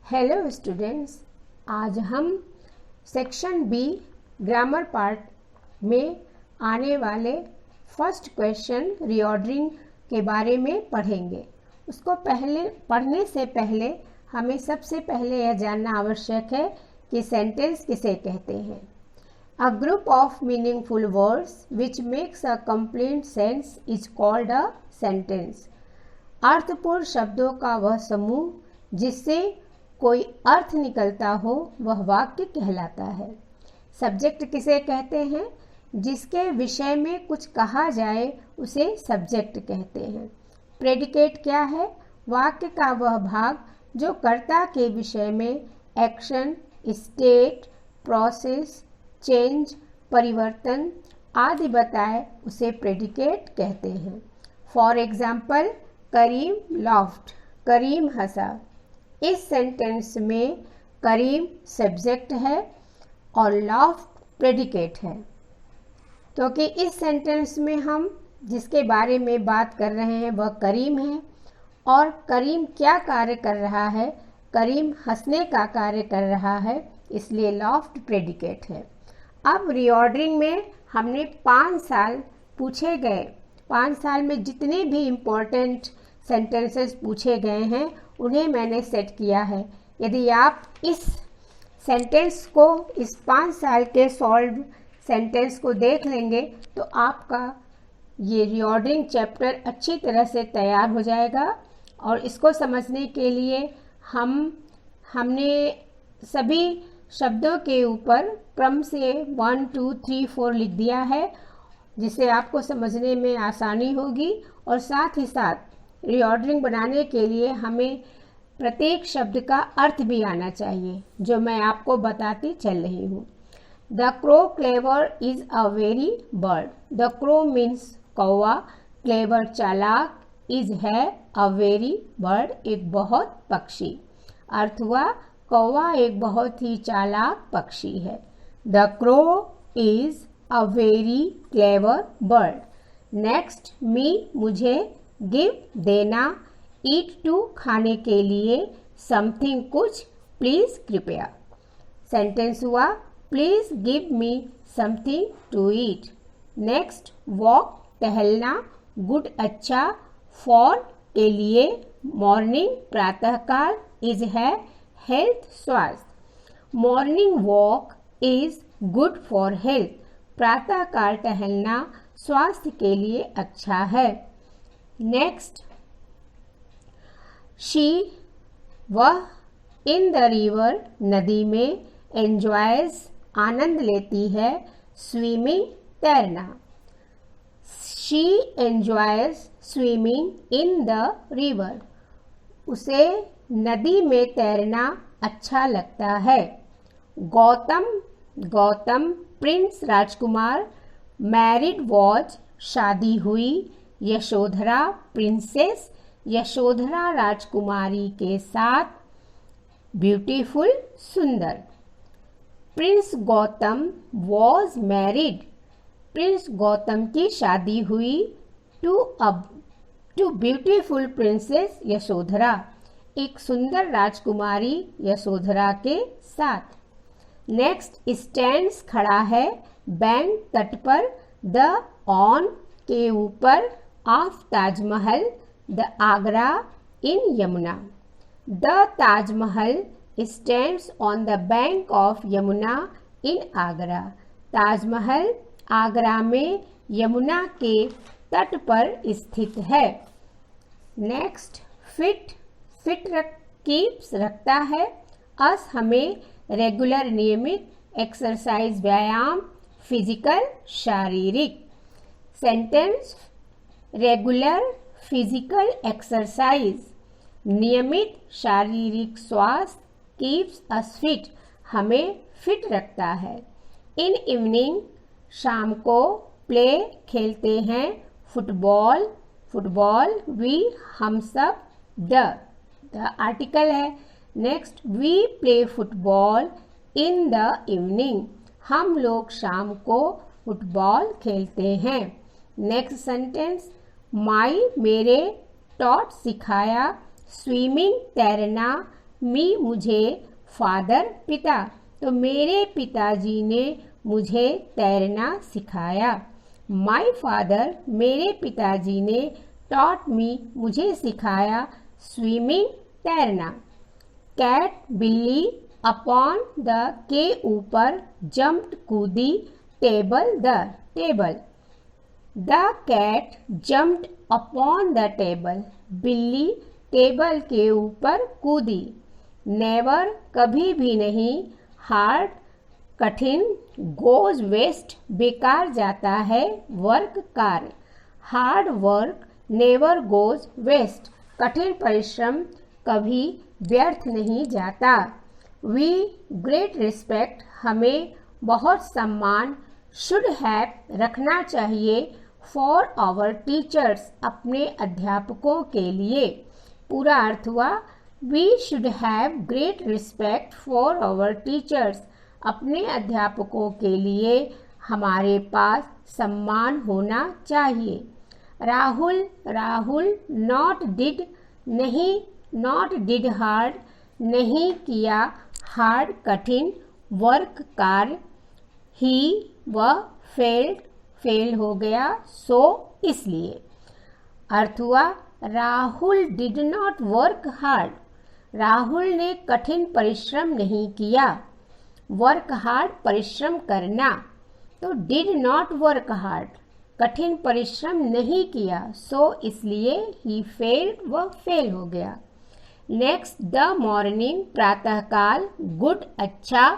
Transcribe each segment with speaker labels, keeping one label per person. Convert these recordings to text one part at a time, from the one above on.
Speaker 1: Hello students, आज हम section B grammar part में आने वाले फर्स्ट क्वेश्चन रीऑर्डरिंग के बारे में पढ़ेंगे। उसको पढ़ने से पहले हमें सबसे पहले यह जानना आवश्यक है कि सेंटेंस किसे कहते हैं। A group of meaningful words which makes a complete sense is called a sentence. अर्थपूर्ण शब्दों का वह समूह जिससे कोई अर्थ निकलता हो वह वाक्य कहलाता है। सब्जेक्ट किसे कहते हैं? जिसके विषय में कुछ कहा जाए उसे सब्जेक्ट कहते हैं। प्रेडिकेट क्या है? वाक्य का वह भाग जो कर्ता के विषय में एक्शन, स्टेट, प्रोसेस, चेंज, परिवर्तन आदि बताए उसे प्रेडिकेट कहते हैं। फॉर एग्जाम्पल, करीम लॉफ्ट, करीम हंसा। इस सेंटेंस में करीम सब्जेक्ट है और लॉफ्ट प्रेडिकेट है, क्योंकि इस सेंटेंस में हम जिसके बारे में बात कर रहे हैं वह करीम है। और करीम क्या कार्य कर रहा है? करीम हंसने का कार्य कर रहा है, इसलिए लॉफ्ट प्रेडिकेट है। अब रीऑर्डरिंग में हमने 5 साल पूछे गए, 5 साल में जितने भी इम्पोर्टेंट सेंटेंसेस पूछे गए हैं उन्हें मैंने सेट किया है। यदि आप इस सेंटेंस को, इस 5 साल के सॉल्व सेंटेंस को देख लेंगे तो आपका ये रीऑर्डरिंग चैप्टर अच्छी तरह से तैयार हो जाएगा। और इसको समझने के लिए हमने सभी शब्दों के ऊपर क्रम से 1, 2, 3, 4 लिख दिया है, जिससे आपको समझने में आसानी होगी। और साथ ही साथ रीऑर्डरिंग बनाने के लिए हमें प्रत्येक शब्द का अर्थ भी आना चाहिए, जो मैं आपको बताती चल रही हूँ। The crow clever is a very bird. The crow means कौवा, क्लेवर चालाक, इज है अ वेरी बर्ड एक बहुत पक्षी। अर्थ हुआ कौवा एक बहुत ही चालाक पक्षी है। The crow is a very clever bird. Next, me मुझे, गिव देना, ईट टू खाने के लिए, समथिंग कुछ, प्लीज कृपया। सेंटेंस हुआ please give me something to eat. Next, walk टहलना, गुड अच्छा, फॉर के लिए, मॉर्निंग प्रातःकाल, इज है हेल्थ स्वास्थ्य। Morning walk is good for health. प्रातःकाल टहलना स्वास्थ्य के लिए अच्छा है। नेक्स्ट, शी वह, इन द रिवर नदी में, एंजॉयज आनंद लेती है, स्विमिंग तैरना। She enjoys swimming in the river. उसे नदी में तैरना अच्छा लगता है। Gautam Prince Rajkumar, married was शादी हुई, यशोधरा प्रिंसेस यशोधरा राजकुमारी के साथ, ब्यूटीफुल सुंदर। Prince Gautam was married, Prince Gautam की शादी हुई टू ब्यूटीफुल प्रिंसेस यशोधरा एक सुंदर राजकुमारी यशोधरा के साथ। नेक्स्ट, स्टैंड्स खड़ा है, बैंक तट पर, द ऑन के ऊपर, of Taj Mahal, the Agra in Yamuna. The Taj Mahal stands on the bank of Yamuna in Agra. Taj Mahal Agra में यमुना के तट पर स्थित है। नेक्स्ट, कीप्स रखता है, अस हमें, रेगुलर नियमित, एक्सरसाइज व्यायाम, फिजिकल शारीरिक। सेंटेंस, रेगुलर फिजिकल एक्सरसाइज, नियमित शारीरिक स्वास्थ्य, कीप्स अस फिट हमें फिट रखता है। इन इवनिंग शाम को, प्ले खेलते हैं, फुटबॉल वी हम सब, द आर्टिकल है। Next, we play football in the evening, हम लोग शाम को फुटबॉल खेलते हैं। नेक्स्ट सेंटेंस, माई मेरे, टॉट सिखाया, स्विमिंग तैरना, मी मुझे, फादर पिता, तो मेरे पिताजी ने मुझे तैरना सिखाया। माई फादर मेरे पिताजी ने टॉट मी मुझे सिखाया स्विमिंग तैरना। कैट बिल्ली अपॉन द के ऊपर जंप्ड कूदी table the table. The cat jumped upon the table, बिल्ली टेबल के ऊपर कूदी। नेवर कभी भी नहीं, हार्ड कठिन, गोज वेस्ट बेकार जाता है, वर्क कार्य। Hard work never goes waste, कठिन परिश्रम कभी व्यर्थ नहीं जाता। वी ग्रेट रिस्पेक्ट हमें बहुत सम्मान, शुड हैव रखना चाहिए, फॉर आवर टीचर्स अपने अध्यापकों के लिए। पूरा अर्थ हुआ we should have great respect for our teachers, अपने अध्यापकों के लिए हमारे पास सम्मान होना चाहिए। राहुल राहुल नॉट डिड नहीं, नॉट डिड हार्ड नहीं किया हार्ड कठिन वर्क कार्य। ही वह फेल्ड फेल हो गया, सो इसलिए। अर्थ हुआ Rahul did not work hard, Rahul ने कठिन परिश्रम नहीं किया। वर्क हार्ड परिश्रम करना, तो डिड नॉट वर्क हार्ड कठिन परिश्रम नहीं किया, सो इसलिए ही फेल्ड वह फेल हो गया। नेक्स्ट द मॉर्निंग प्रातःकाल, गुड अच्छा,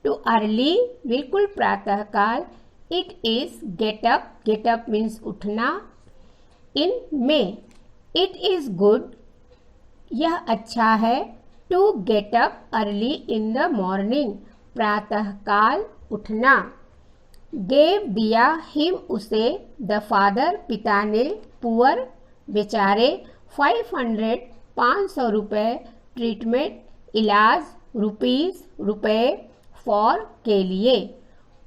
Speaker 1: टू अर्ली बिल्कुल प्रातःकाल। It is get up, get up means उठना। इन में इट इज गुड यह अच्छा है, to get up early in the morning प्रातःकाल उठना। गेव दिया हिम उसे, द फादर पिता ने, पुअर बेचारे, 500 500 रुपये, ट्रीटमेंट इलाज, रुपीज रुपये, फॉर के लिए।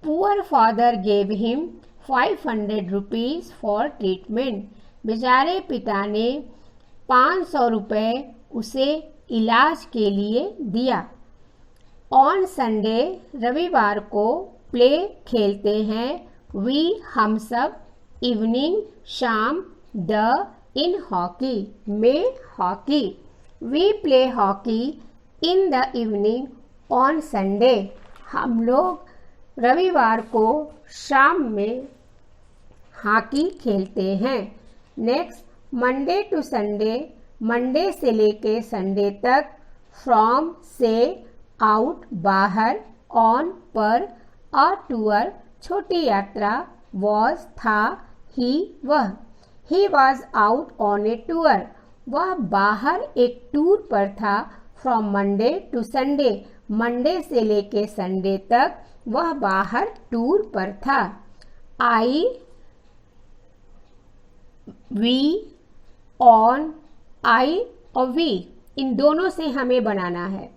Speaker 1: Poor father gave him 500 rupees for treatment, बेचारे पिता ने 500 रुपये उसे इलाज के लिए दिया। ऑन संडे रविवार को, प्ले खेलते हैं, वी हम सब, इवनिंग शाम, द इन हॉकी में hockey. We play hockey in the evening on Sunday, हम लोग रविवार को शाम में हॉकी खेलते हैं। Next Monday to Sunday, Monday से लेके संडे तक, फ्रॉम से, आउट बाहर, ऑन पर, अ टूर छोटी यात्रा, वॉज था, ही वह। He was out on a tour, वह बाहर एक टूर पर था। From Monday to Sunday, Monday से लेके संडे तक वह बाहर टूर पर था। आई, वी, ऑन, आई और वी इन दोनों से हमें बनाना है।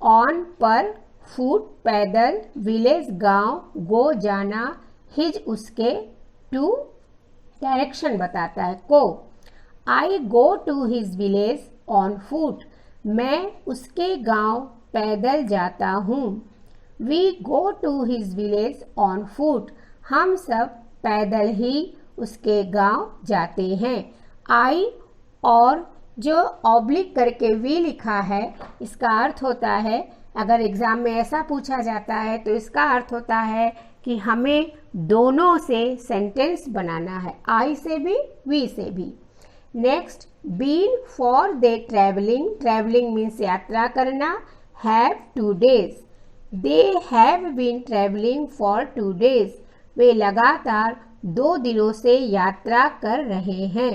Speaker 1: ऑन पर, फुट पैदल, विलेज गांव, गो जाना, हिज उसके, टू डायरेक्शन बताता है को। I go to his village on foot, मैं उसके गांव पैदल जाता हूँ। We go to his village on foot, हम सब पैदल ही उसके गांव जाते हैं। आई और जो ऑब्लिक करके वी लिखा है, इसका अर्थ होता है, अगर एग्जाम में ऐसा पूछा जाता है तो इसका अर्थ होता है कि हमें दोनों से सेंटेंस बनाना है, आई से भी वी से भी। Next been for they travelling, travelling means यात्रा करना, have 2 days, they have been travelling for 2 days, वे लगातार 2 दिनों से यात्रा कर रहे हैं।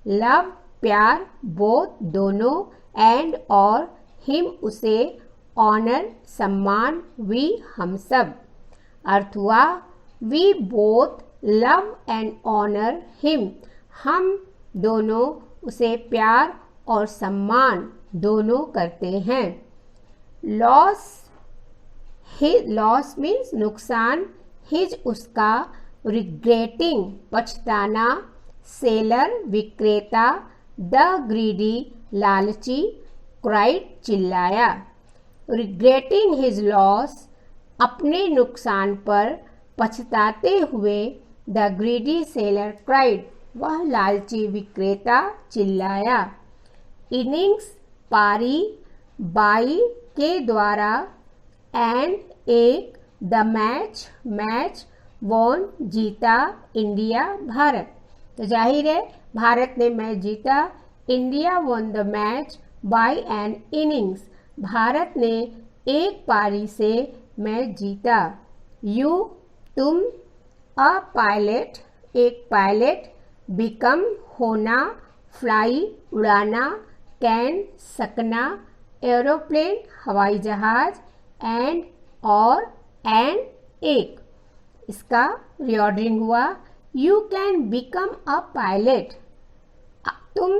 Speaker 1: लव प्यार, बोथ दोनों, एंड और, हिम उसे, ऑनर सम्मान, वी हम सब। अर्थ हुआ we both love and honour him, हम दोनों उसे प्यार और सम्मान दोनों करते हैं। लॉस, लॉस मीन्स नुकसान, हिज उसका, रिग्रेटिंग पछताना, सेलर विक्रेता, द ग्रीडी लालची, क्राइड चिल्लाया। रिग्रेटिंग हिज लॉस, अपने नुकसान पर पछताते हुए द ग्रीडी सेलर क्राइड, वह लालची विक्रेता चिल्लाया। इनिंग्स, पारी, बाई के द्वारा, एंड एक, द मैच, मैच, वॉन जीता, इंडिया भारत। तो जाहिर है भारत ने मैच जीता। India won the match by an innings, Bharat ने एक पारी से मैच जीता। यू, तुम, अ पायलट, एक पायलट, बिकम, होना, फ्लाई, उड़ाना, कैन, सकना, एरोप्लेन, हवाई जहाज, एंड, और, एंड, एक। इसका रिऑर्डरिंग हुआ। You can become a pilot, तुम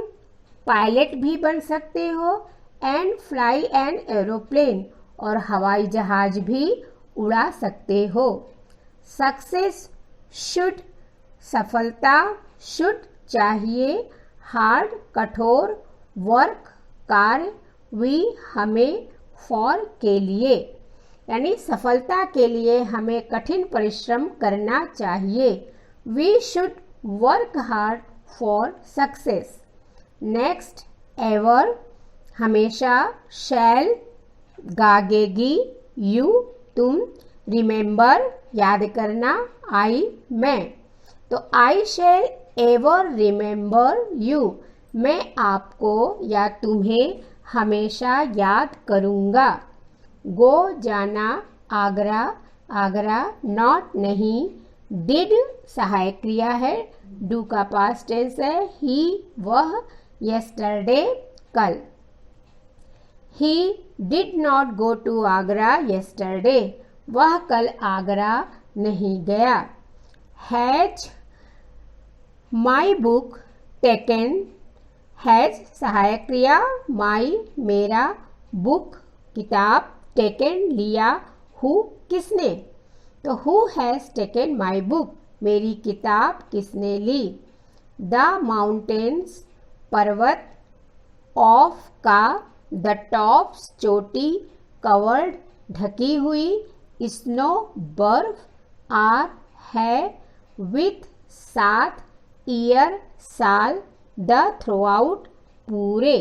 Speaker 1: पायलट भी बन सकते हो, एंड फ्लाई एन एरोप्लेन, और हवाई जहाज भी उड़ा सकते हो। सक्सेस, शुड, सफलता, शुड चाहिए, हार्ड कठोर, वर्क कार्य, वी हमें, फॉर के लिए, यानी सफलता के लिए हमें कठिन परिश्रम करना चाहिए। We should work hard for success. Next, ever, हमेशा, शैल, गागेगी, यू, तुम, रिमेंबर, याद करना, आई, मैं। तो आई शैल एवर रिमेंबर यू, मैं आपको या तुम्हें हमेशा याद करूँगा। गो, जाना, आगरा, आगरा, नॉट, नहीं, डिड सहायक क्रिया है, डू का पास्ट टेंस है, ही वह, यस्टरडे कल। He did not go to Agra yesterday, वह कल आगरा नहीं गया। Has my book taken, has सहायक क्रिया, माई मेरा, बुक किताब, टेकन लिया, हु किसने। तो who has taken my book, मेरी किताब किसने ली। द माउंटेन्स पर्वत, ऑफ का, द टॉप्स चोटी, कवर्ड ढकी हुई, स्नो बर्फ, आर है, विथ साथ, ईयर साल, द थ्रूआउट पूरे।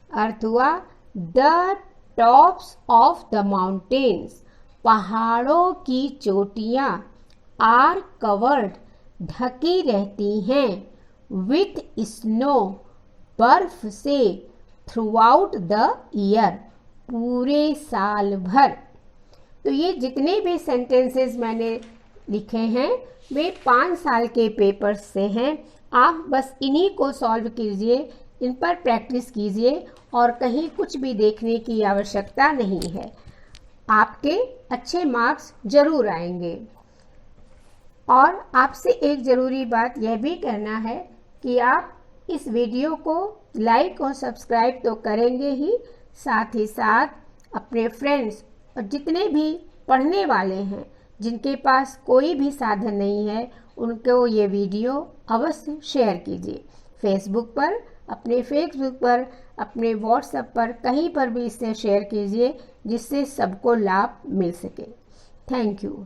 Speaker 1: अर्थ हुआ the tops of the mountains, पहाड़ों की चोटियाँ, आर कवर्ड ढकी रहती हैं, विथ स्नो बर्फ से, थ्रूआउट द ईयर पूरे साल भर। तो ये जितने भी सेंटेंसेस मैंने लिखे हैं वे 5 साल के पेपर्स से हैं। आप बस इन्हीं को सॉल्व कीजिए, इन पर प्रैक्टिस कीजिए और कहीं कुछ भी देखने की आवश्यकता नहीं है। आपके अच्छे मार्क्स जरूर आएंगे। और आपसे एक ज़रूरी बात यह भी करना है कि आप इस वीडियो को लाइक और सब्सक्राइब तो करेंगे ही, साथ ही साथ अपने फ्रेंड्स और जितने भी पढ़ने वाले हैं जिनके पास कोई भी साधन नहीं है उनको ये वीडियो अवश्य शेयर कीजिए। फेसबुक पर, अपने फेसबुक पर, अपने व्हाट्सएप पर, कहीं पर भी इसे शेयर कीजिए जिससे सबको लाभ मिल सके। Thank you.